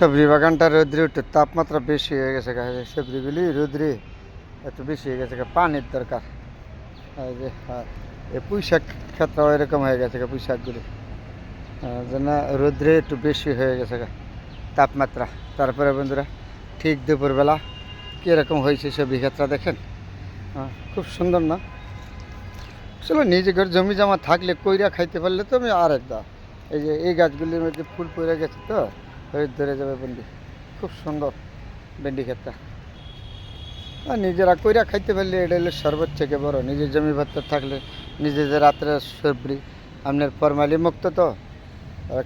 সবজি বাগানটা রোদ্রে একটু তাপমাত্রা বেশি হয়ে গেছে, সবজিগুলি রোদ্রে একটু বেশি হয়ে গেছে, পানির দরকার। এই যে এই পুঁই শাক ক্ষেত্রেও এরকম হয়ে গেছে, পুঁই শাকগুলি যেন রোদ্রে একটু বেশি হয়ে গেছে তাপমাত্রা। তারপরে বন্ধুরা ঠিক দুপুরবেলা কীরকম হয়েছে সবজি ক্ষেত্রে দেখেন, খুব সুন্দর না? আসলে নিজে ঘর জমি জমা থাকলে কইরা খাইতে পারলে তো আমি আর একটা, এই যে এই গাছগুলির মধ্যে ফুল পড়ে গেছে তো ধরে যাবে ভেন্ডি, খুব সুন্দর ভেন্ডি ক্ষেতটা। আর নিজেরা কইরা খাইতে পারলে এটা হলো সর্বোচ্চ থেকে বড়। নিজের জমি ভাত্তা থাকলে নিজেদের রাত্রে সবজি আপনার ফরমালি মুক্ত তো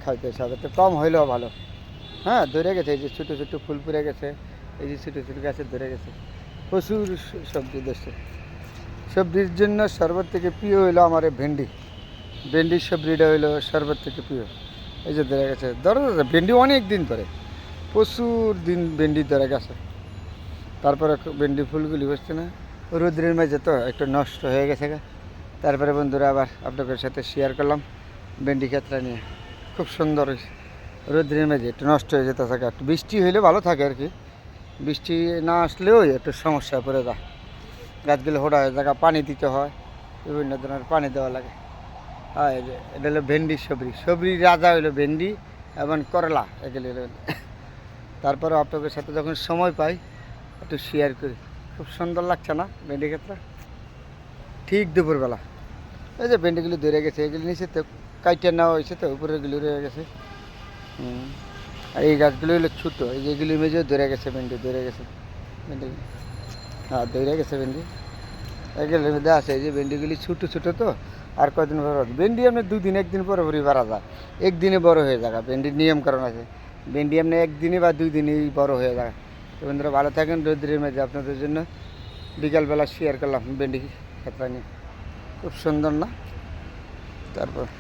খাইতে সাথে কম হইলেও ভালো। হ্যাঁ, ধরে গেছে, এই যে ছোটো ছোটো ফুল পড়ে গেছে, এই যে ছোটো ছোটো গাছে ধরে গেছে, প্রচুর সবজি দেশে। সবজির জন্য সর্বোচ্চ থেকে প্রিয় হইলো আমার ভেন্ডি। ভেন্ডির সবজিটা হইলো সর্বোচ্চ থেকে প্রিয়। এই যে ধরে গেছে, ধরো ভেন্ডি অনেক দিন ধরে, প্রচুর দিন ভেন্ডি ধরে গেছে। তারপরে ভেন্ডি ফুলগুলি বসছে না, রোদ্রের মাঝে তো একটু নষ্ট হয়ে গেছে। তারপরে বন্ধুরা আবার আপনাদের সাথে শেয়ার করলাম ভেন্ডি ক্ষেতটা নিয়ে, খুব সুন্দর হয়েছে। রোদ্রের মাঝে একটু নষ্ট হয়ে যেতে থাকে, একটু বৃষ্টি হইলে ভালো থাকে আর কি। বৃষ্টি না আসলেও একটু সমস্যা পড়ে যায়, গাছগুলো হোড়া হয়ে জায়গা পানি দিতে হয়, বিভিন্ন ধরনের পানি দেওয়া লাগে। হ্যাঁ, এটা হলো ভেন্ডির সবজি, সবজির রাজা হইলো ভেন্ডি এবং করলা, এগুলি হলো। তারপরে আপনাদের সাথে যখন সময় পাই একটু শেয়ার করি, খুব সুন্দর লাগছে না ভেন্ডি ক্ষেতটা? ঠিক দুপুরবেলা এই যে ভেন্ডিগুলি ধরে গেছে, এগুলি নিচে তো কাইটে নেওয়া হয়েছে, তো উপরেগুলি রয়ে গেছে। আর এই গাছগুলো হলো ছোটো, এই যে এগুলির মেঝেও ধরে গেছে ভেন্ডি, ধরে গেছে ভেন্ডি। হ্যাঁ, ধরে গেছে ভেন্ডি, এগুলির মধ্যে আছে। এই যে ভেন্ডিগুলি ছোটো ছোটো তো, আর কদিন পর ভেন্ডি আপনি দুদিন একদিন পরে পরই বাড়া যায়, একদিনে বড় হয়ে যায়। ভেন্ডির নিয়ম কারণ আছে, ভেন্ডি আপনি একদিনে বা 2 দিনেই বড় হয়ে যায়। তো বন্ধুরা ভালো থাকেন, রোদ্রের মধ্যে আপনাদের জন্য বিকালবেলা শেয়ার করলাম ভেন্ডি ক্ষেত্রে নিয়ে, খুব সুন্দর না? তারপর